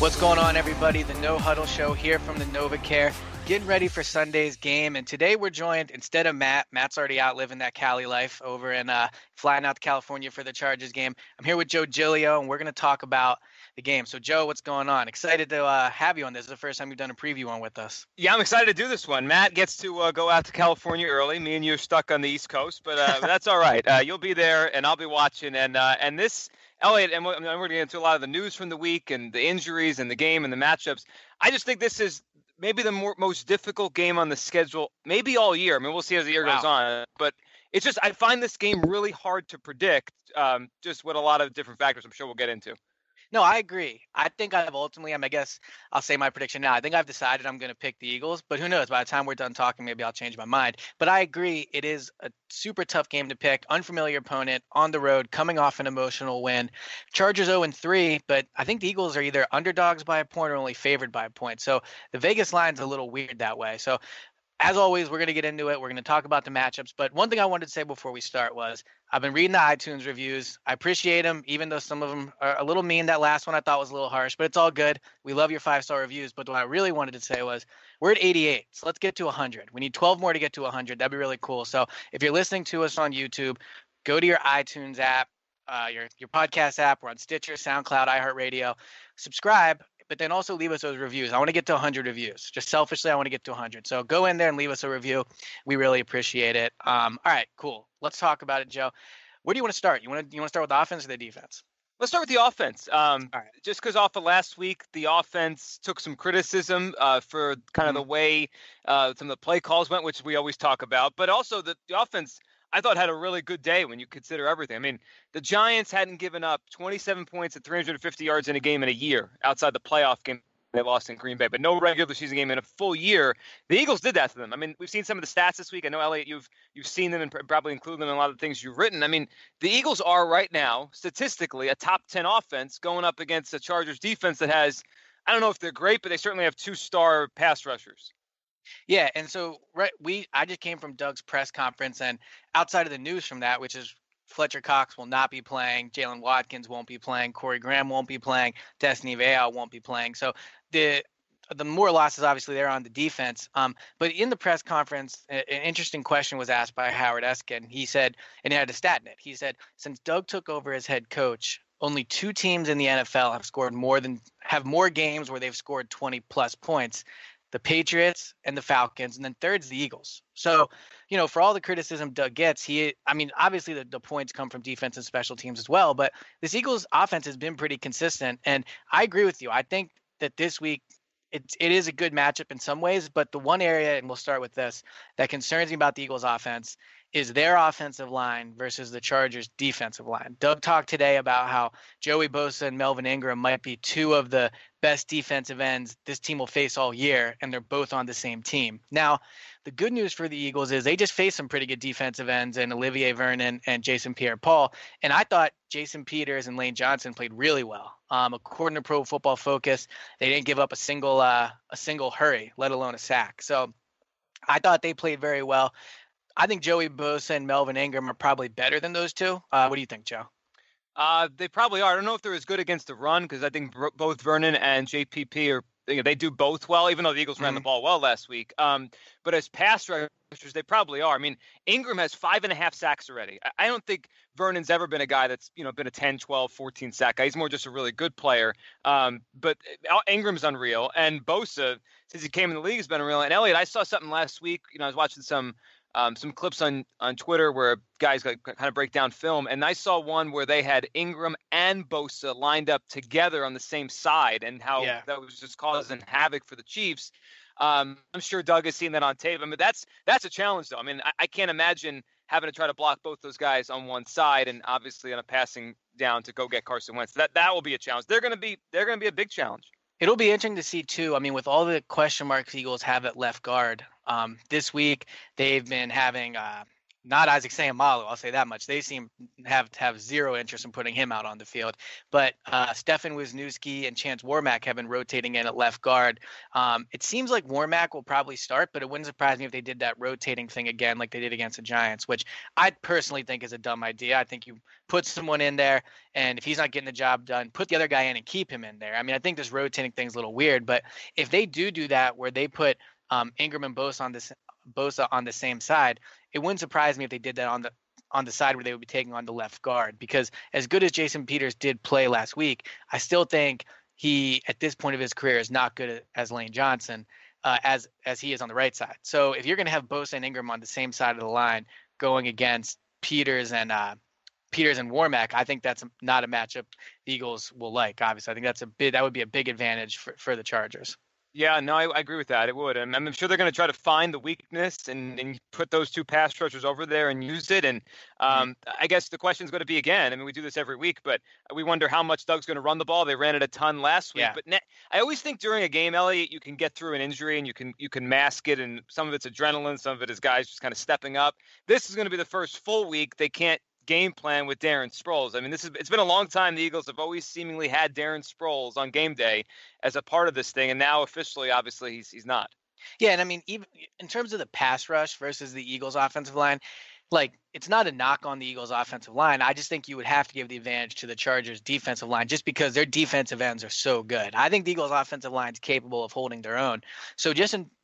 What's going on, everybody? The No Huddle Show here from the NovaCare, getting ready for Sunday's game. And today we're joined, instead of Matt's already out living that Cali life over in flying out to California for the Chargers game. I'm here with Joe Giglio, and we're going to talk about the game. So, Joe, what's going on? Excited to have you on this. This is the first time you've done a preview on with us. Yeah, I'm excited to do this one. Matt gets to go out to California early. Me and you are stuck on the East Coast, but that's all right. You'll be there, and I'll be watching. And this, Eliot, and we're going to get into a lot of the news from the week and the injuries and the game and the matchups. I just think this is maybe the most difficult game on the schedule, maybe all year. I mean, we'll see as the year goes on. But it's just I find this game really hard to predict, just with a lot of different factors I'm sure we'll get into. No, I agree. I think I've ultimately, I guess I'll say my prediction now. I think I've decided I'm going to pick the Eagles, but who knows? By the time we're done talking, maybe I'll change my mind. But I agree. It is a super tough game to pick. Unfamiliar opponent on the road, coming off an emotional win. Chargers 0-3, but I think the Eagles are either underdogs by a point or only favored by a point. So the Vegas line's a little weird that way. So as always, we're going to get into it. We're going to talk about the matchups. But one thing I wanted to say before we start was I've been reading the iTunes reviews. I appreciate them, even though some of them are a little mean. That last one I thought was a little harsh, but it's all good. We love your 5-star reviews. But what I really wanted to say was we're at 88, so let's get to 100. We need 12 more to get to 100. That'd be really cool. So if you're listening to us on YouTube, go to your iTunes app, your podcast app. We're on Stitcher, SoundCloud, iHeartRadio. Subscribe. But then also leave us those reviews. I want to get to 100 reviews. Just selfishly, I want to get to 100. So go in there and leave us a review. We really appreciate it. All right, cool. Let's talk about it, Joe. Where do you want to start? You want to start with the offense or the defense? Let's start with the offense. All right. Just because off of last week, the offense took some criticism for kind of the way some of the play calls went, which we always talk about. But also the offense, I thought, had a really good day when you consider everything. I mean, the Giants hadn't given up 27 points at 350 yards in a game in a year outside the playoff game they lost in Green Bay, but no regular season game in a full year. The Eagles did that to them. I mean, we've seen some of the stats this week. I know, Eliot, you've seen them and probably include them in a lot of the things you've written. I mean, the Eagles are right now, statistically, a top 10 offense going up against the Chargers defense that has, I don't know if they're great, but they certainly have 2-star pass rushers. Yeah, and so I just came from Doug's press conference, and outside of the news from that, which is Fletcher Cox will not be playing, Jalen Watkins won't be playing, Corey Graham won't be playing, Destiny Vea won't be playing. So the more losses obviously there on the defense. But in the press conference, an interesting question was asked by Howard Eskin. He said, and he had a stat in it. He said, since Doug took over as head coach, only 2 teams in the NFL have more games where they've scored 20 plus points. The Patriots and the Falcons, and then third's the Eagles. So, for all the criticism Doug gets, obviously the points come from defense and special teams as well, but this Eagles offense has been pretty consistent. And I agree with you. I think that this week it is a good matchup in some ways, but the one area, and we'll start with this, that concerns me about the Eagles offense is their offensive line versus the Chargers defensive line. Doug talked today about how Joey Bosa and Melvin Ingram might be 2 of the best defensive ends this team will face all year, and they're both on the same team. Now, the good news for the Eagles is they just faced some pretty good defensive ends in Olivier Vernon and Jason Pierre-Paul, and I thought Jason Peters and Lane Johnson played really well. According to Pro Football Focus, they didn't give up a single hurry, let alone a sack. So I thought they played very well. I think Joey Bosa and Melvin Ingram are probably better than those 2. What do you think, Joe? They probably are. I don't know if they're as good against the run because I think both Vernon and JPP are, they do both well, even though the Eagles ran the ball well last week. But as pass rushers, they probably are. I mean, Ingram has 5.5 sacks already. I don't think Vernon's ever been a guy that's, been a 10, 12, 14 sack guy. He's more just a really good player. But Ingram's unreal. And Bosa, since he came in the league, has been unreal. And Eliot, I saw something last week. I was watching some clips on Twitter where guys kind of break down film. And I saw one where they had Ingram and Bosa lined up together on the same side and how that was just causing havoc for the Chiefs. I'm sure Doug has seen that on tape. I mean, that's a challenge, though. I mean, I can't imagine having to try to block both those guys on one side and obviously on a passing down to go get Carson Wentz. That will be a challenge. They're going to be a big challenge. It'll be interesting to see, too. I mean, with all the question marks Eagles have at left guard, this week they've been having Not Isaac Sayamalu, I'll say that much. They seem to have zero interest in putting him out on the field. But Stefan Wisniewski and Chance Warmack have been rotating in at left guard. It seems like Warmack will probably start, but it wouldn't surprise me if they did that rotating thing again like they did against the Giants, which I personally think is a dumb idea. I think you put someone in there, and if he's not getting the job done, put the other guy in and keep him in there. I mean, I think this rotating thing's a little weird, but if they do that where they put Ingram and Bosa on the same side, it wouldn't surprise me if they did that on the side where they would be taking on the left guard, because as good as Jason Peters did play last week, I still think he at this point of his career is not good as Lane Johnson as he is on the right side. So if you're going to have Bosa and Ingram on the same side of the line going against Peters and Warmack, I think that's not a matchup the Eagles will like. Obviously, I think that would be a big advantage for the Chargers. Yeah, no, I agree with that. It would. And I'm sure they're going to try to find the weakness and put those two pass rushers over there and use it. And I guess the question is going to be again, I mean, we do this every week, but we wonder how much Doug's going to run the ball. They ran it a ton last week. Yeah. But I always think during a game, Eliot, you can get through an injury and you can mask it. And some of it's adrenaline. Some of it is guys just kind of stepping up. This is going to be the first full week they can't game plan with Darren Sproles. I mean, it's been a long time. The Eagles have always seemingly had Darren Sproles on game day as a part of this thing, and now officially, obviously, he's not. Yeah, and I mean, even in terms of the pass rush versus the Eagles' offensive line, like, it's not a knock on the Eagles' offensive line. I just think you would have to give the advantage to the Chargers' defensive line just because their defensive ends are so good. I think the Eagles' offensive line is capable of holding their own. So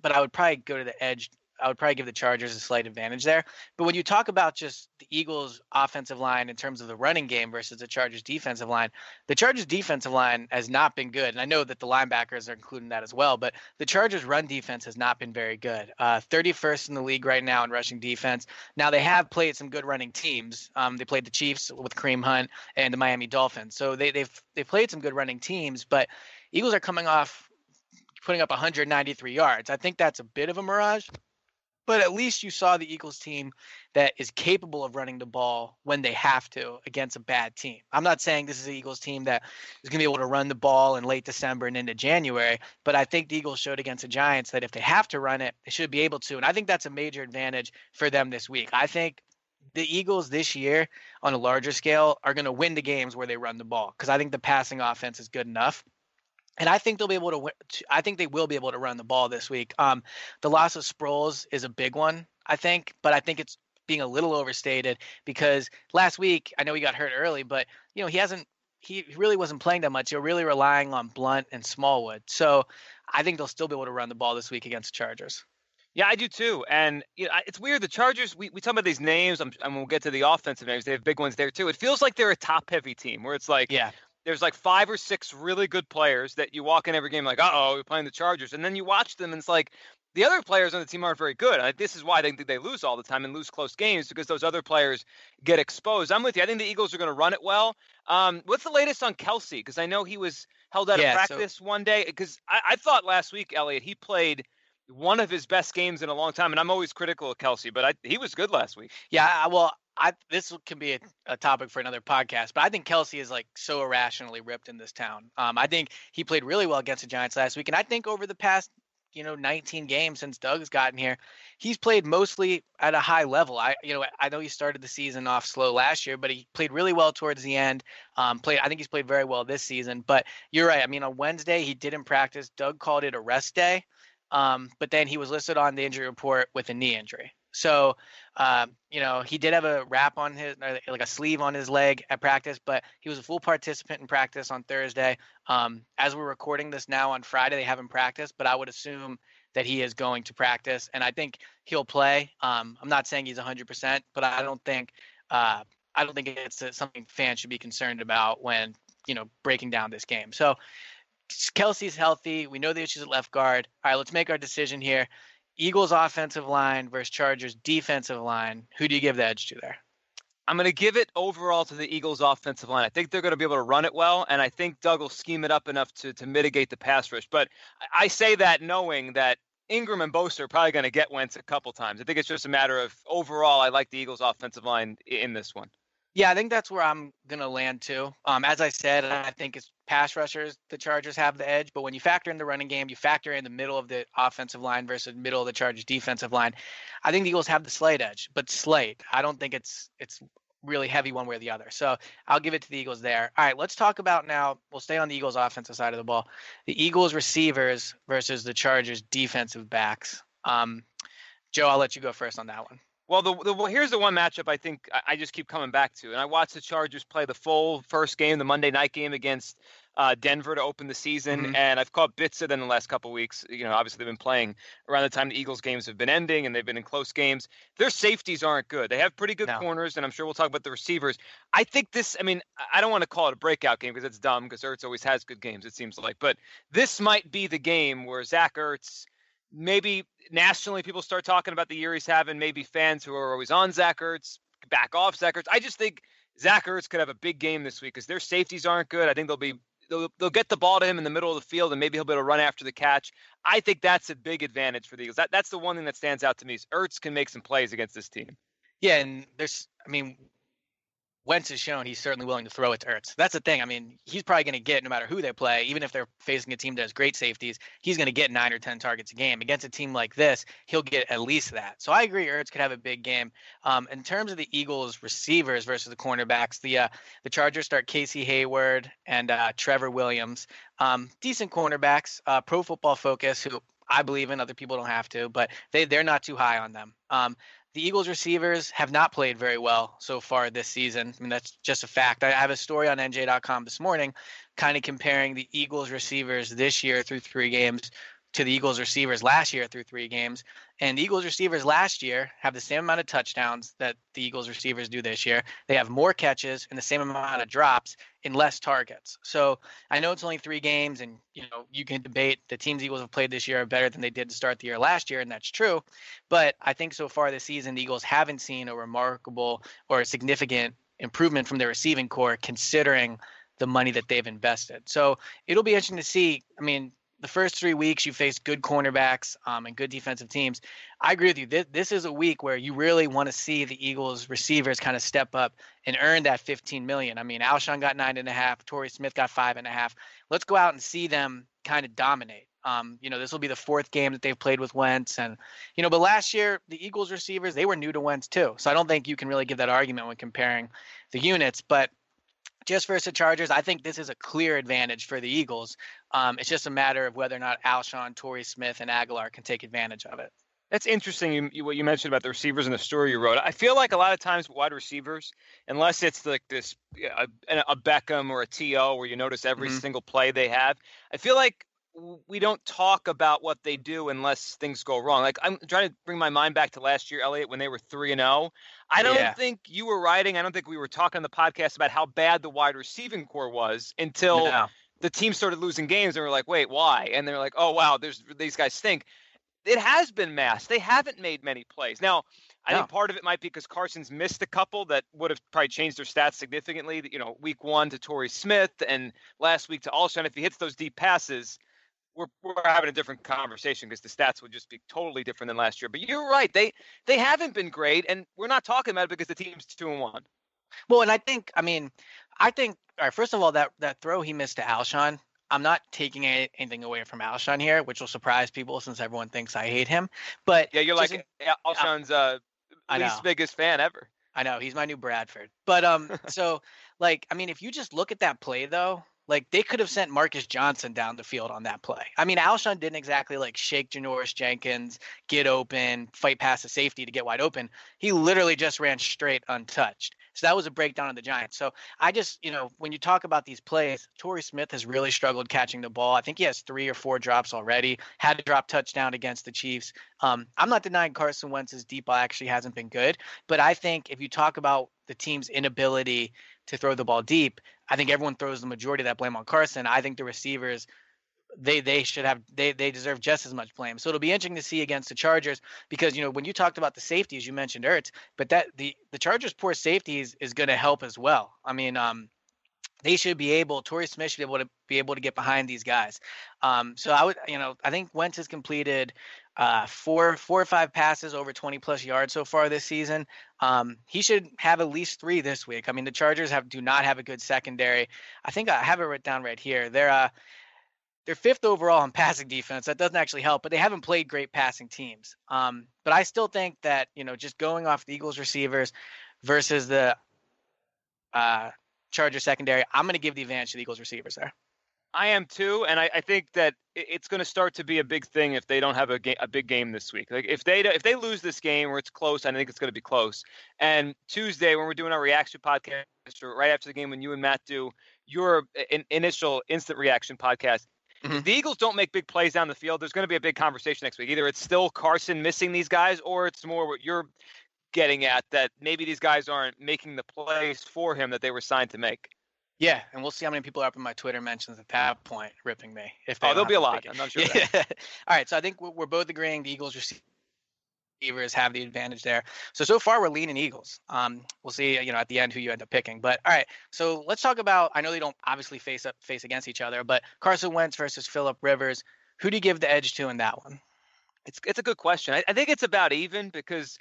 but I would probably go to the edge. I would probably give the Chargers a slight advantage there. But when you talk about just the Eagles' offensive line in terms of the running game versus the Chargers' defensive line, the Chargers' defensive line has not been good. And I know that the linebackers are including that as well, but the Chargers' run defense has not been very good. 31st in the league right now in rushing defense. Now, they have played some good running teams. They played the Chiefs with Kareem Hunt and the Miami Dolphins. So they've played some good running teams, but Eagles are coming off putting up 193 yards. I think that's a bit of a mirage. But at least you saw the Eagles team that is capable of running the ball when they have to against a bad team. I'm not saying this is the Eagles team that is going to be able to run the ball in late December and into January, but I think the Eagles showed against the Giants that if they have to run it, they should be able to. And I think that's a major advantage for them this week. I think the Eagles this year on a larger scale are going to win the games where they run the ball because I think the passing offense is good enough. And I think they'll be able to. I think they will be able to run the ball this week. The loss of Sproles is a big one, I think, but I think it's being a little overstated because last week I know he got hurt early, but he really wasn't playing that much. You're really relying on Blunt and Smallwood, so I think they'll still be able to run the ball this week against the Chargers. Yeah, I do too. And it's weird. The Chargers, we talk about these names, and we'll get to the offensive names. They have big ones there too. It feels like they're a top-heavy team where it's like, yeah. There's like 5 or 6 really good players that you walk in every game like, we're playing the Chargers. And then you watch them and it's like the other players on the team aren't very good. This is why I think they lose all the time and lose close games because those other players get exposed. I'm with you. I think the Eagles are going to run it well. What's the latest on Kelsey? Because I know he was held out of practice one day. Because I thought last week, Eliot, he played one of his best games in a long time. And I'm always critical of Kelsey, but he was good last week. Yeah, well, this can be a topic for another podcast, but I think Kelsey is like so irrationally ripped in this town. I think he played really well against the Giants last week, and I think over the past 19 games since Doug's gotten here, he's played mostly at a high level. I know he started the season off slow last year, but he played really well towards the end. I think he's played very well this season. But you're right. I mean, on Wednesday he didn't practice. Doug called it a rest day, but then he was listed on the injury report with a knee injury. So, he did have a wrap on like a sleeve on his leg at practice, but he was a full participant in practice on Thursday. As we're recording this now on Friday, they haven't practiced, but I would assume that he is going to practice, and I think he'll play. I'm not saying he's 100%, but I don't think it's something fans should be concerned about when, breaking down this game. So Kelsey's healthy. We know the issues at left guard. All right, let's make our decision here. Eagles offensive line versus Chargers defensive line. Who do you give the edge to there? I'm going to give it overall to the Eagles offensive line. I think they're going to be able to run it well, and I think Doug will scheme it up enough to mitigate the pass rush. But I say that knowing that Ingram and Bosa are probably going to get Wentz a couple times. I think it's just a matter of overall, I like the Eagles offensive line in this one. Yeah, I think that's where I'm gonna land too. As I said, I think it's pass rushers. The Chargers have the edge, but when you factor in the running game, you factor in the middle of the offensive line versus middle of the Chargers defensive line. I think the Eagles have the slight edge, but slight. I don't think it's really heavy one way or the other. So I'll give it to the Eagles there. All right, let's talk about now. We'll stay on the Eagles offensive side of the ball. The Eagles receivers versus the Chargers defensive backs. Joe, I'll let you go first on that one. Well, here's the one matchup I think I just keep coming back to. And I watched the Chargers play the full first game, the Monday night game against Denver to open the season. Mm-hmm. And I've caught bits of them in the last couple of weeks. Obviously they've been playing around the time the Eagles games have been ending, and they've been in close games. Their safeties aren't good. They have pretty good corners, and I'm sure we'll talk about the receivers. I think I don't want to call it a breakout game because it's dumb, because Ertz always has good games, it seems like. But this might be the game where Zach Ertz, maybe nationally people start talking about the year he's having. Maybe fans who are always on Zach Ertz back off Zach Ertz. I just think Zach Ertz could have a big game this week because their safeties aren't good. I think they'll get the ball to him in the middle of the field, and maybe he'll be able to run after the catch. I think that's a big advantage for the Eagles. That's the one thing that stands out to me is Ertz can make some plays against this team. Yeah, and Wentz has shown he's certainly willing to throw it to Ertz. That's the thing. He's probably going to get, no matter who they play, even if they're facing a team that has great safeties, he's going to get 9 or 10 targets a game. Against a team like this, he'll get at least that. So I agree Ertz could have a big game. In terms of the Eagles receivers versus the cornerbacks, the Chargers start Casey Hayward and Trevor Williams. Decent cornerbacks, Pro Football Focus, who I believe in. Other people don't have to, but they're not too high on them. The Eagles receivers have not played very well so far this season. That's just a fact. I have a story on NJ.com this morning kind of comparing the Eagles receivers this year through 3 games to the Eagles receivers last year through 3 games. And the Eagles receivers last year have the same amount of touchdowns that the Eagles receivers do this year. They have more catches and the same amount of drops in less targets. So I know it's only 3 games, and you can debate the teams the Eagles have played this year are better than they did to start the year last year, and that's true. But I think so far this season, the Eagles haven't seen a remarkable or a significant improvement from their receiving core considering the money that they've invested. So it'll be interesting to see. The first 3 weeks you face good cornerbacks and good defensive teams. I agree with you. This is a week where you really want to see the Eagles receivers kind of step up and earn that $15 million. Alshon got 9.5. Torrey Smith got 5.5. Let's go out and see them kind of dominate. This will be the 4th game that they've played with Wentz, and but last year the Eagles receivers, they were new to Wentz too. So I don't think you can really give that argument when comparing the units, but just versus the Chargers, I think this is a clear advantage for the Eagles. It's just a matter of whether or not Alshon, Torrey Smith, and Aguilar can take advantage of it. That's interesting. What you mentioned about the receivers in the story you wrote. I feel like a lot of times wide receivers, unless it's like this a Beckham or a T.O. where you notice every single play they have, I feel like we don't talk about what they do unless things go wrong. Like, I'm trying to bring my mind back to last year, Eliot, when they were 3-0. I don't think you were writing. I don't think we were talking on the podcast about how bad the wide receiving core was until the team started losing games, and we're like, wait, why? And they're like, oh, wow, these guys stink. It has been masked. They haven't made many plays. Now, I think part of it might be because Carson's missed a couple that would have probably changed their stats significantly. Week 1 to Torrey Smith and last week to Alshon. If he hits those deep passes, we're having a different conversation because the stats would just be totally different than last year. But you're right. They haven't been great, and we're not talking about it because the team's 2-1. Well, and I think, all right, first of all, that throw he missed to Alshon, I'm not taking anything away from Alshon here, which will surprise people since everyone thinks I hate him. But yeah, you're like Alshon's least biggest fan ever. I know, he's my new Bradford. But so if you just look at that play though, they could have sent Marcus Johnson down the field on that play. Alshon didn't exactly shake Janoris Jenkins, get open, fight past the safety to get wide open. He literally just ran straight untouched. So that was a breakdown of the Giants. So I just, when you talk about these plays, Torrey Smith has really struggled catching the ball. I think he has 3 or 4 drops already, had to drop touchdown against the Chiefs. I'm not denying Carson Wentz's deep ball actually hasn't been good, but I think if you talk about the team's inability to throw the ball deep, I think everyone throws the majority of that blame on Carson. I think the receivers, they deserve just as much blame. So it'll be interesting to see against the Chargers because, when you talked about the safeties, you mentioned Ertz, but that the Chargers' poor safeties is going to help as well. They should be able, Torrey Smith should be able to get behind these guys. So I would, I think Wentz has completed four or five passes over 20 plus yards so far this season. He should have at least 3 this week. I mean, the Chargers do not have a good secondary. I think I have it written down right here. They're 5th overall in passing defense. That doesn't actually help, but they haven't played great passing teams. But I still think that, just going off the Eagles receivers versus the Charger secondary, I'm going to give the advantage to the Eagles receivers there. I am too, and I think that it's going to start to be a big thing if they don't have a big game this week. Like if they lose this game or it's close, I think it's going to be close. And Tuesday when we're doing our reaction podcast, or right after the game when you and Matt do your initial instant reaction podcast, if the Eagles don't make big plays down the field, there's going to be a big conversation next week. Either it's still Carson missing these guys, or it's more what you're getting at, that maybe these guys aren't making the plays for him that they were signed to make. Yeah, and we'll see how many people are up in my Twitter mentions at that point, ripping me. There'll be a lot. I'm not sure. All right, so I think we're both agreeing the Eagles receivers have the advantage there. So far we're leaning Eagles. We'll see, at the end who you end up picking. But all right, so let's talk about. I know they don't obviously face against each other, but Carson Wentz versus Phillip Rivers. Who do you give the edge to in that one? It's a good question. I think it's about even because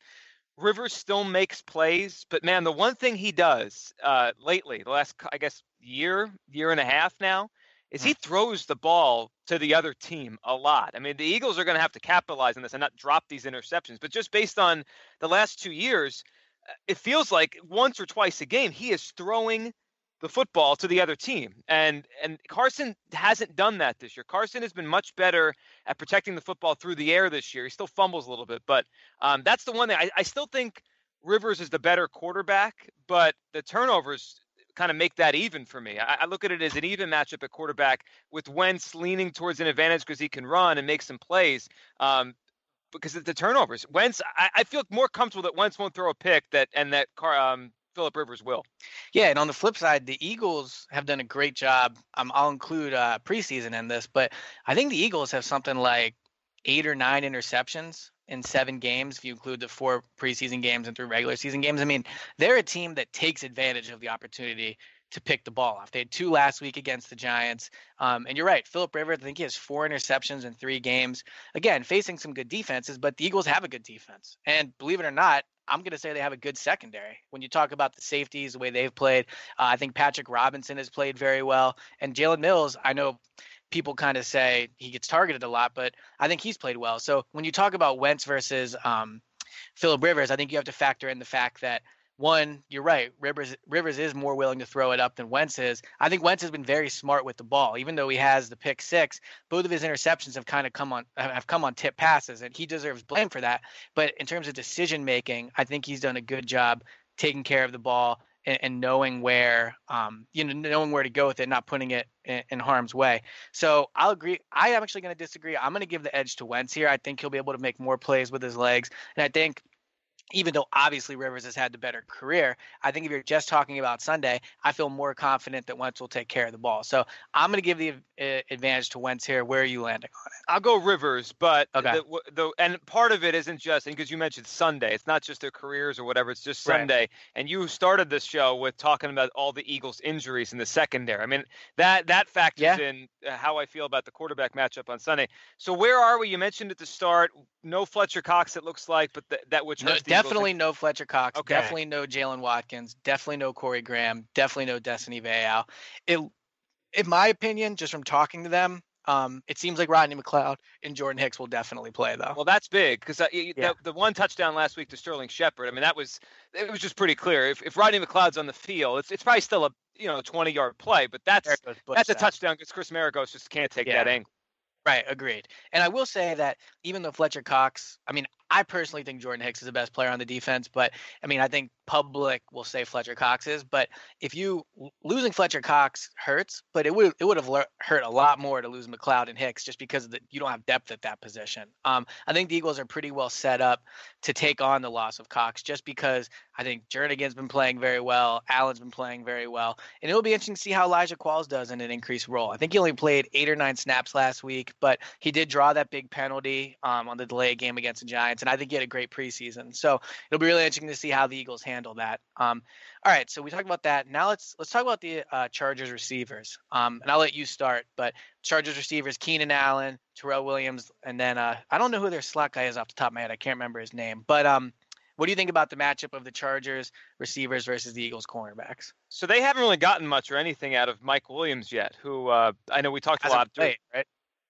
Rivers still makes plays, but man, the one thing he does lately, the last, I guess, year and a half now, is he throws the ball to the other team a lot. I mean, the Eagles are going to have to capitalize on this and not drop these interceptions. But just based on the last 2 years, it feels like once or twice a game, he is throwing the football to the other team. And Carson hasn't done that this year. Carson has been much better at protecting the football through the air this year. He still fumbles a little bit, but that's the one thing. I still think Rivers is the better quarterback, but the turnovers kind of make that even for me. I look at it as an even matchup at quarterback with Wentz leaning towards an advantage because he can run and make some plays. Because of the turnovers, Wentz, I feel more comfortable that Wentz won't throw a pick that Phillip Rivers will. Yeah, and on the flip side, the Eagles have done a great job. I'll include preseason in this, but I think the Eagles have something like 8 or 9 interceptions in 7 games, if you include the 4 preseason games and 3 regular season games. I mean, they're a team that takes advantage of the opportunity to pick the ball off. They had 2 last week against the Giants. And you're right, Phillip Rivers, I think he has 4 interceptions in 3 games. Again, facing some good defenses, but the Eagles have a good defense. And believe it or not, I'm going to say they have a good secondary. When you talk about the safeties, the way they've played, I think Patrick Robinson has played very well. And Jalen Mills, I know people kind of say he gets targeted a lot, but I think he's played well. So when you talk about Wentz versus Phillip Rivers, I think you have to factor in the fact that, one, you're right, Rivers is more willing to throw it up than Wentz is. I think Wentz has been very smart with the ball. Even though he has the pick 6, both of his interceptions have kind of come on tip passes, and he deserves blame for that. But in terms of decision making, I think he's done a good job taking care of the ball and knowing where knowing where to go with it, not putting it in harm's way. So I'll agree. I am actually going to disagree. I'm going to give the edge to Wentz here. I think he'll be able to make more plays with his legs, and I think, even though obviously Rivers has had the better career, I think if you're just talking about Sunday, I feel more confident that Wentz will take care of the ball. So I'm going to give the advantage to Wentz here. Where are you landing on it? I'll go Rivers, but okay. And part of it isn't just, because you mentioned Sunday, it's not just their careers or whatever, it's just Sunday. Right. And you started this show with talking about all the Eagles' injuries in the secondary. I mean, that factors in how I feel about the quarterback matchup on Sunday. So where are we? You mentioned at the start, no Fletcher Cox, it looks like, but that which hurts the definitely Eagles. No Fletcher Cox. Okay. Definitely no Jalen Watkins. Definitely no Corey Graham. Definitely no Destiny Vayao. In my opinion, just from talking to them, it seems like Rodney McLeod and Jordan Hicks will definitely play, though. Well, that's big because the one touchdown last week to Sterling Shepard, I mean, it was just pretty clear. If Rodney McLeod's on the field, it's probably still a 20-yard play, but that's a touchdown because Chris Maragos just can't take that angle. Right, agreed. And I will say that even though Fletcher Cox, I mean, I personally think Jordan Hicks is the best player on the defense, but I mean, I think public will say Fletcher Cox is. But if losing Fletcher Cox hurts, but it would have hurt a lot more to lose McLeod and Hicks just because you don't have depth at that position. I think the Eagles are pretty well set up to take on the loss of Cox just because I think Jernigan's been playing very well, Allen's been playing very well, and it'll be interesting to see how Elijah Qualls does in an increased role. I think he only played 8 or 9 snaps last week, but he did draw that big penalty on the delay game against the Giants. Giants, and I think he had a great preseason. So it'll be really interesting to see how the Eagles handle that. All right, so we talked about that. Now let's talk about the Chargers receivers. And I'll let you start, but Chargers receivers: Keenan Allen, Terrell Williams, and then I don't know who their slot guy is off the top of my head. I can't remember his name, but what do you think about the matchup of the Chargers receivers versus the Eagles cornerbacks? So they haven't really gotten much or anything out of Mike Williams yet, who I know we talked a lot. Right?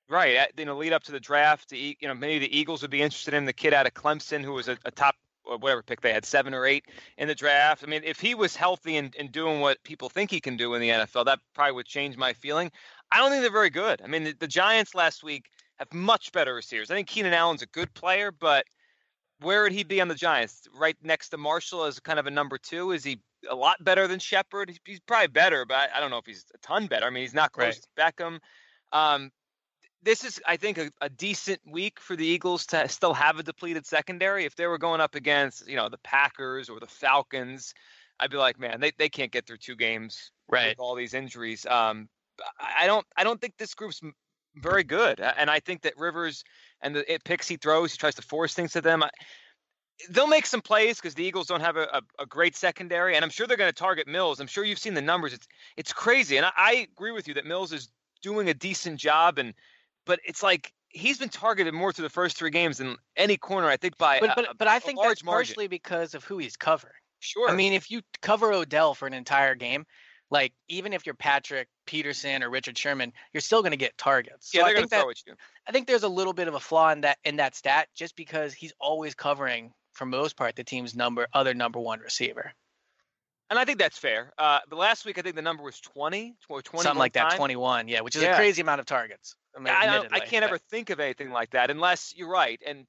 Right. Lead up to the draft, maybe the Eagles would be interested in the kid out of Clemson who was a top or whatever pick they had, 7 or 8 in the draft. I mean, if he was healthy and doing what people think he can do in the NFL, that probably would change my feeling. I don't think they're very good. I mean, the Giants last week have much better receivers. I think Keenan Allen's a good player, but where would he be on the Giants? Right next to Marshall as kind of a number 2? Is he a lot better than Shepard? He's probably better, but I don't know if he's a ton better. I mean, he's not close to Beckham. This is, I think, a decent week for the Eagles to still have a depleted secondary. If they were going up against, the Packers or the Falcons, I'd be like, man, they can't get through 2 games with all these injuries. I don't think this group's very good, and I think that Rivers and the picks he throws, he tries to force things to them. They'll make some plays because the Eagles don't have a great secondary, and I'm sure they're going to target Mills. I'm sure you've seen the numbers. It's crazy, and I agree with you that Mills is doing a decent job, but it's like he's been targeted more through the first 3 games than any corner, I think, by but I think that's margin. partially because of who he's covering. Sure. I mean, if you cover Odell for an entire game, like even if you're Patrick Peterson or Richard Sherman, you're still going to get targets. Yeah, so they're going to throw at you. I think there's a little bit of a flaw in that stat, just because he's always covering, for most part, the team's other number 1 receiver. And I think that's fair. But last week, I think the number was 20 or 21. Something like that, 21, which is a crazy amount of targets. I can't ever think of anything like that unless you're right. And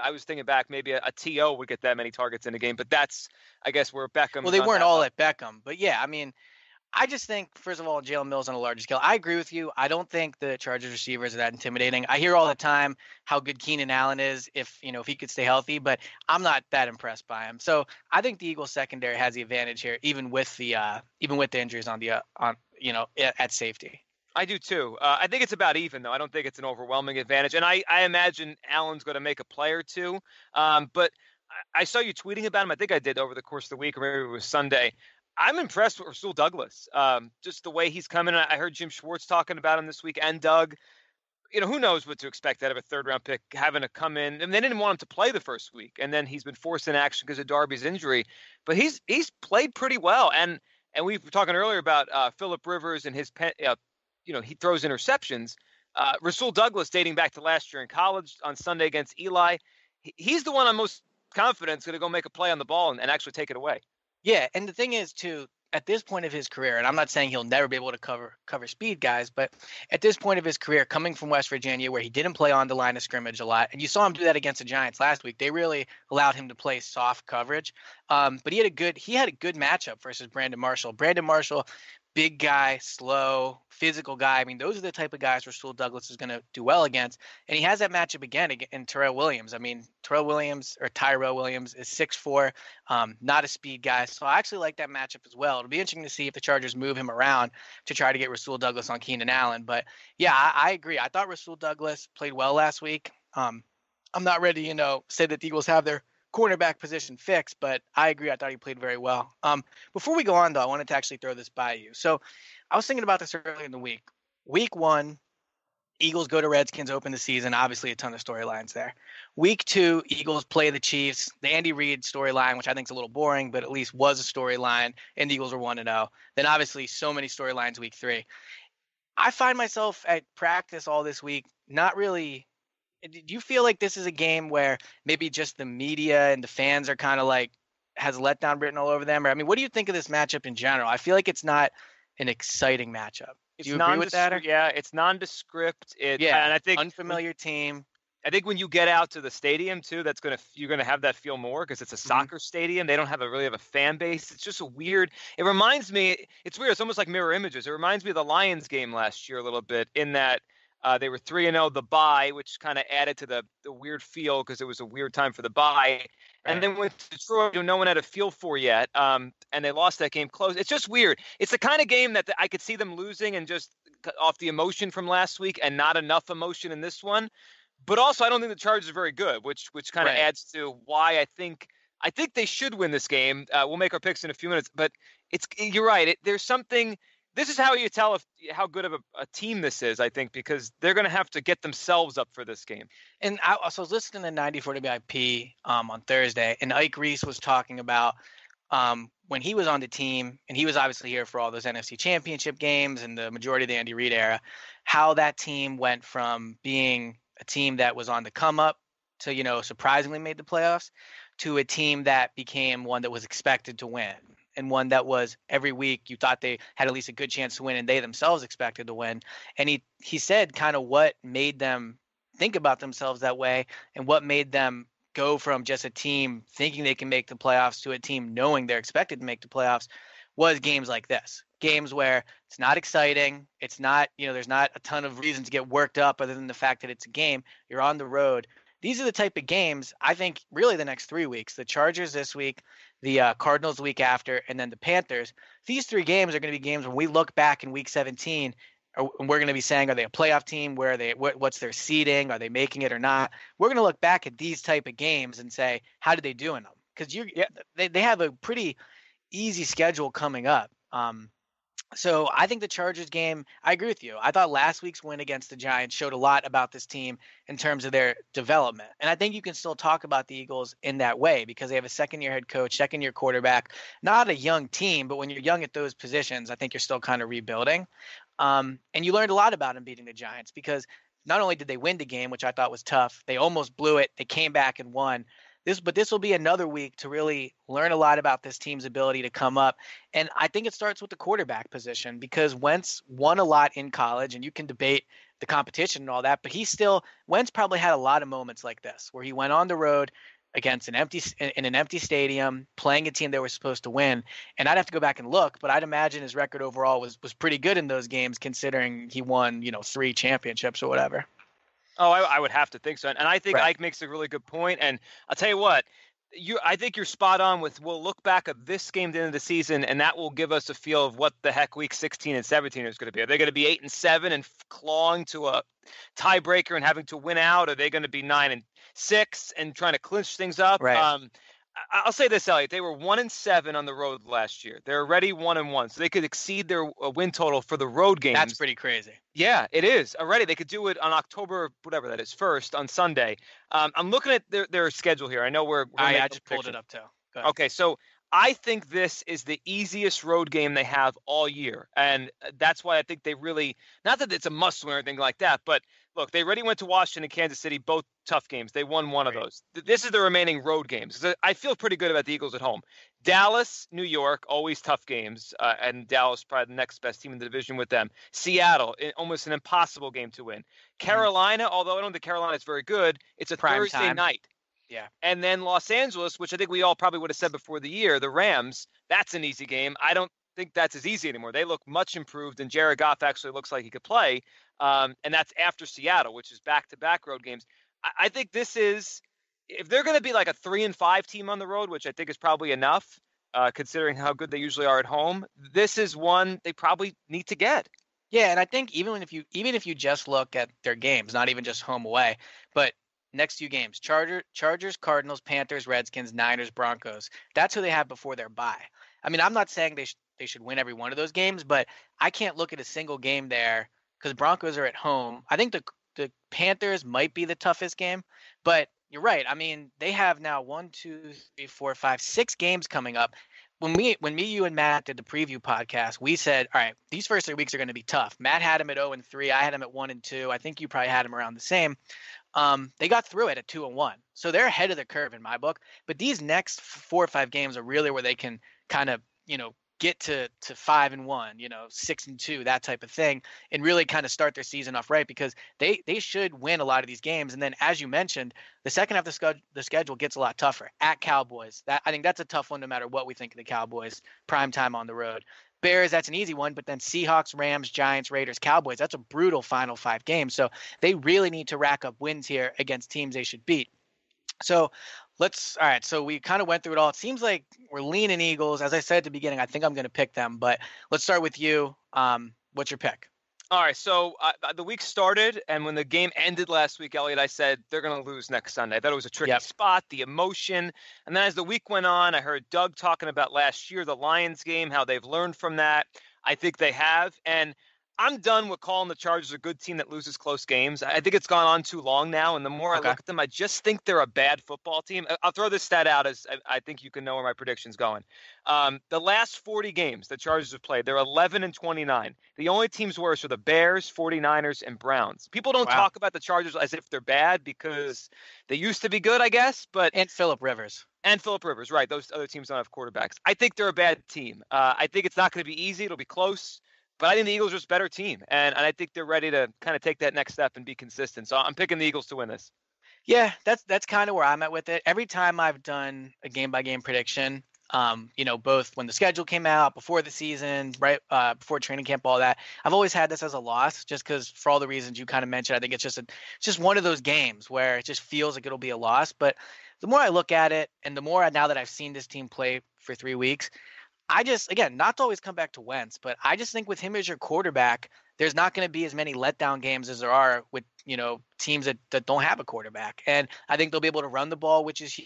I was thinking back, maybe a TO would get that many targets in a game. But that's, I guess, where Beckham. Well, they weren't all at Beckham. But, yeah, I mean, I just think, first of all, Jalen Mills on a larger scale. I agree with you. I don't think the Chargers receivers are that intimidating. I hear all the time how good Keenan Allen is if he could stay healthy, but I'm not that impressed by him. So I think the Eagles secondary has the advantage here, even with the injuries at safety. I do too. I think it's about even, though. I don't think it's an overwhelming advantage. And I imagine Allen's going to make a play or 2. But I saw you tweeting about him. I think I did over the course of the week, or maybe it was Sunday. I'm impressed with Rasul Douglas. Just the way he's coming. I heard Jim Schwartz talking about him this week, and Doug. Who knows what to expect out of a 3rd-round pick having to come in. And they didn't want him to play the first week, and then he's been forced in action because of Darby's injury. But he's played pretty well. And we were talking earlier about Phillip Rivers and his he throws interceptions. Rasul Douglas, dating back to last year in college on Sunday against Eli, he's the one I'm most confident is going to go make a play on the ball and actually take it away. Yeah, and the thing is, too, at this point of his career, and I'm not saying he'll never be able to cover speed guys, but at this point of his career, coming from West Virginia, where he didn't play on the line of scrimmage a lot, and you saw him do that against the Giants last week, they really allowed him to play soft coverage. But he had a good matchup versus Brandon Marshall. Brandon Marshall, big guy, slow, physical guy. I mean, those are the type of guys Rasul Douglas is going to do well against. And he has that matchup again in Tyrell Williams. I mean, Tyrell Williams is 6'4", not a speed guy. So I actually like that matchup as well. It'll be interesting to see if the Chargers move him around to try to get Rasul Douglas on Keenan Allen. But, yeah, I agree. I thought Rasul Douglas played well last week. I'm not ready to, say that the Eagles have their cornerback position fixed, but I agree. I thought he played very well. Before we go on, though, I wanted to actually throw this by you. So I was thinking about this earlier in the week. Week 1, Eagles go to Redskins, open the season. Obviously, a ton of storylines there. Week 2, Eagles play the Chiefs. The Andy Reid storyline, which I think is a little boring, but at least was a storyline, and the Eagles were 1-0. Then, obviously, so many storylines week 3. I find myself at practice all this week not really – do you feel like this is a game where maybe just the media and the fans are kind of like has letdown written all over them? Or I mean, what do you think of this matchup in general? I feel like it's not an exciting matchup. Do you agree with that? Yeah, it's nondescript. And I think unfamiliar team. I think when you get out to the stadium too, you're gonna have that feel more because it's a soccer stadium. They don't really have a fan base. It's just a weird. It reminds me. It's weird. It's almost like mirror images. It reminds me of the Lions game last year a little bit in that. They were 3-0 the bye, which kind of added to the weird feel because it was a weird time for the bye. Right. And then with Detroit, who no one had a feel for yet, and they lost that game close. It's just weird. It's the kind of game that I could see them losing and just off the emotion from last week and not enough emotion in this one. But also, I don't think the Chargers are very good, which kind of Right. adds to why I think they should win this game. We'll make our picks in a few minutes, but you're right. There's something. This is how you tell how good of a team this is, I think, because they're going to have to get themselves up for this game. And I also was listening to 94 WIP on Thursday, and Ike Reese was talking about when he was on the team, and he was obviously here for all those NFC Championship games and the majority of the Andy Reid era, how that team went from being a team that was on the come up to, surprisingly made the playoffs, to a team that became one that was expected to win, and one that was every week you thought they had at least a good chance to win, and they themselves expected to win. And he said kind of what made them think about themselves that way, and what made them go from just a team thinking they can make the playoffs to a team knowing they're expected to make the playoffs was games like this. Games where it's not exciting. It's not, there's not a ton of reason to get worked up other than the fact that it's a game. You're on the road. These are the type of games, I think, really the next 3 weeks. The Chargers this week, the Cardinals the week after, and then the Panthers. These 3 games are going to be games when we look back in week 17, and we're going to be saying, are they a playoff team? Where are they? What's their seeding? Are they making it or not? We're going to look back at these type of games and say, how did they do in them? Because they have a pretty easy schedule coming up. So I think the Chargers game, I agree with you. I thought last week's win against the Giants showed a lot about this team in terms of their development. And I think you can still talk about the Eagles in that way because they have a second-year head coach, second-year quarterback, not a young team, but when you're young at those positions, I think you're still kind of rebuilding. And you learned a lot about him beating the Giants because not only did they win the game, which I thought was tough, they almost blew it. They came back and won. But this will be another week to really learn a lot about this team's ability to come up. And I think it starts with the quarterback position because Wentz won a lot in college, and you can debate the competition and all that, but Wentz probably had a lot of moments like this where he went on the road against an empty stadium, playing a team they were supposed to win. And I'd have to go back and look, but I'd imagine his record overall was pretty good in those games, considering he won, 3 championships or whatever. Oh, I would have to think so. And I think Right. Ike makes a really good point. And I'll tell you what, I think you're spot on we'll look back at this game at the end of the season, and that will give us a feel of what the heck week 16 and 17 is going to be. Are they going to be 8-7 and clawing to a tiebreaker and having to win out? Are they going to be 9-6 and trying to clinch things up? Right. I'll say this, Eliot. They were 1-7 on the road last year. They're already 1-1, so they could exceed their win total for the road games. That's pretty crazy. Yeah, it is already. They could do it on October, whatever that is, 1st on Sunday. I'm looking at their schedule here. I know we're I just pulled it up too. Go ahead. Okay, so I think this is the easiest road game they have all year, and that's why I think they really, not that it's a must-win or anything like that, but look, they already went to Washington and Kansas City, both tough games. They won one of those. This is the remaining road games. I feel pretty good about the Eagles at home. Dallas, New York, always tough games, and Dallas probably the next best team in the division with them. Seattle, almost an impossible game to win. Carolina, although I don't think Carolina is very good, it's a Prime Thursday time. night. Yeah. And then Los Angeles, which I think we all probably would have said before the year, the Rams, that's an easy game. I don't think that's as easy anymore. They look much improved, and Jared Goff actually looks like he could play. And that's after Seattle, which is back-to-back road games. I think this is, if they're going to be like a 3-5 team on the road, which I think is probably enough, considering how good they usually are at home, this is one they probably need to get. Yeah, and I think even if you just look at their games, not even just home away, but next few games, Chargers, Cardinals, Panthers, Redskins, Niners, Broncos. That's who they have before their bye. I mean, I'm not saying they should win every one of those games, but I can't look at a single game there because Broncos are at home. I think the Panthers might be the toughest game, but you're right. I mean, they have now 1, 2, 3, 4, 5, 6 games coming up. When me, you, and Matt did the preview podcast, we said, all right, these first 3 weeks are going to be tough. Matt had him at 0-3. I had him at 1-2. I think you probably had him around the same. They got through it at 2-1. So they're ahead of the curve in my book. But these next 4 or 5 games are really where they can kind of, get to 5-1, 6-2, that type of thing, and really kind of start their season off right because they should win a lot of these games. And then, as you mentioned, the second half of the schedule gets a lot tougher at Cowboys. I think that's a tough one no matter what we think of the Cowboys. Prime time on the road. Bears, that's an easy one, but then Seahawks, Rams, Giants, Raiders, Cowboys, that's a brutal final 5 games. So they really need to rack up wins here against teams they should beat. So all right, so we kind of went through it all. It seems like we're leaning Eagles. As I said at the beginning, I think I'm going to pick them, but let's start with you. What's your pick? All right, so the week started, and when the game ended last week, Eliot, I said they're going to lose next Sunday. I thought it was a tricky Yep. spot, the emotion. And then as the week went on, I heard Doug talking about last year, the Lions game, how they've learned from that. I think they have. And I'm done with calling the Chargers a good team that loses close games. I think it's gone on too long now. And the more I Okay. look at them, I just think they're a bad football team. I'll throw this stat out as I think you can know where my prediction's going. The last 40 games the Chargers have played, they're 11-29. The only teams worse are the Bears, 49ers, and Browns. People don't Wow. talk about the Chargers as if they're bad because they used to be good, I guess. And Phillip Rivers. And Phillip Rivers, right. Those other teams don't have quarterbacks. I think they're a bad team. I think it's not going to be easy. It'll be close. But I think the Eagles are a better team. And I think they're ready to kind of take that next step and be consistent. So I'm picking the Eagles to win this. Yeah, that's kind of where I'm at with it. Every time I've done a game-by-game prediction, both when the schedule came out, before the season, right before training camp, all that, I've always had this as a loss, just because for all the reasons you kind of mentioned. I think it's just one of those games where it just feels like it'll be a loss. But the more I look at it, and the more now that I've seen this team play for 3 weeks, I just, again, not to always come back to Wentz, but I just think with him as your quarterback, there's not going to be as many letdown games as there are with, teams that don't have a quarterback. And I think they'll be able to run the ball, which is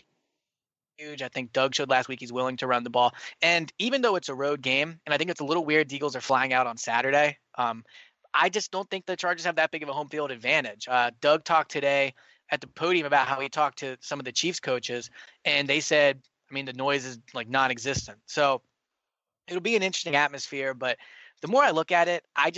huge. I think Doug showed last week he's willing to run the ball. And even though it's a road game, and I think it's a little weird, the Eagles are flying out on Saturday, I just don't think the Chargers have that big of a home field advantage. Doug talked today at the podium about how he talked to some of the Chiefs coaches, and they said, the noise is like non-existent. So it'll be an interesting atmosphere, but the more I look at it, I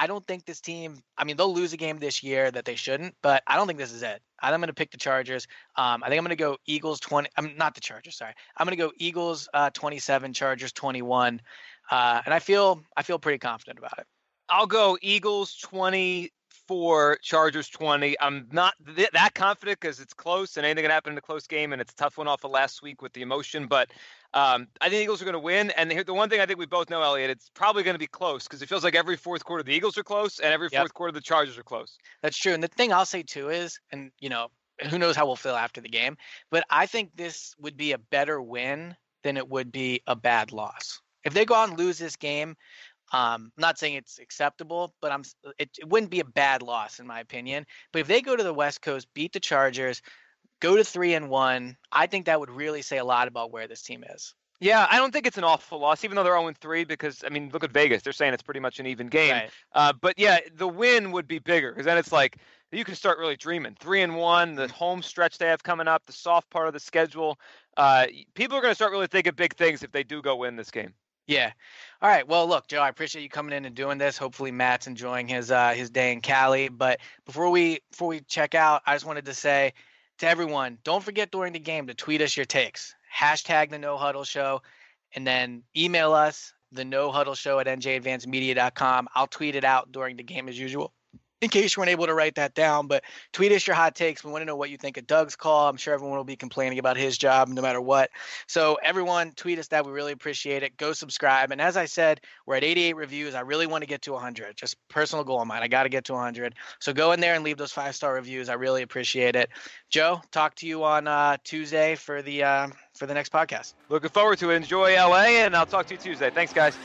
don't think this team, they'll lose a game this year that they shouldn't, but I don't think this is it. I'm going to pick the Chargers. I think I'm going to go Eagles 20. I'm not the Chargers, sorry. I'm going to go Eagles 27, Chargers 21. And I feel pretty confident about it. I'll go Eagles 24, Chargers 20. I'm not that confident because it's close and anything can happen in a close game, and it's a tough one off of last week with the emotion. But I think the Eagles are going to win. And the one thing I think we both know, Eliot, it's probably going to be close because it feels like every fourth quarter the Eagles are close and every fourth quarter the Chargers are close. That's true. And the thing I'll say too is, and who knows how we'll feel after the game, but I think this would be a better win than it would be a bad loss. If they go out and lose this game, I'm not saying it's acceptable, but it wouldn't be a bad loss in my opinion. But if they go to the West Coast, beat the Chargers, go to 3-1, I think that would really say a lot about where this team is. Yeah, I don't think it's an awful loss, even though they're 0-3, because, look at Vegas. They're saying it's pretty much an even game. Right. But, yeah, the win would be bigger because then it's like you can start really dreaming. 3-1, the home stretch they have coming up, the soft part of the schedule. People are going to start really thinking big things if they do go win this game. Yeah. All right. Well, look, Joe, I appreciate you coming in and doing this. Hopefully Matt's enjoying his day in Cali. But before we check out, I just wanted to say to everyone, don't forget during the game to tweet us your takes. Hashtag the No Huddle Show, and then email us, the No Huddle Show at NJ.com. I'll tweet it out during the game as usual, in case you weren't able to write that down. But tweet us your hot takes. We want to know what you think of Doug's call. I'm sure everyone will be complaining about his job no matter what. So everyone, tweet us that. We really appreciate it. Go subscribe. And as I said, we're at 88 reviews. I really want to get to 100. Just personal goal of mine. I got to get to 100. So go in there and leave those 5-star reviews. I really appreciate it. Joe, talk to you on Tuesday for the next podcast. Looking forward to it. Enjoy LA, and I'll talk to you Tuesday. Thanks, guys.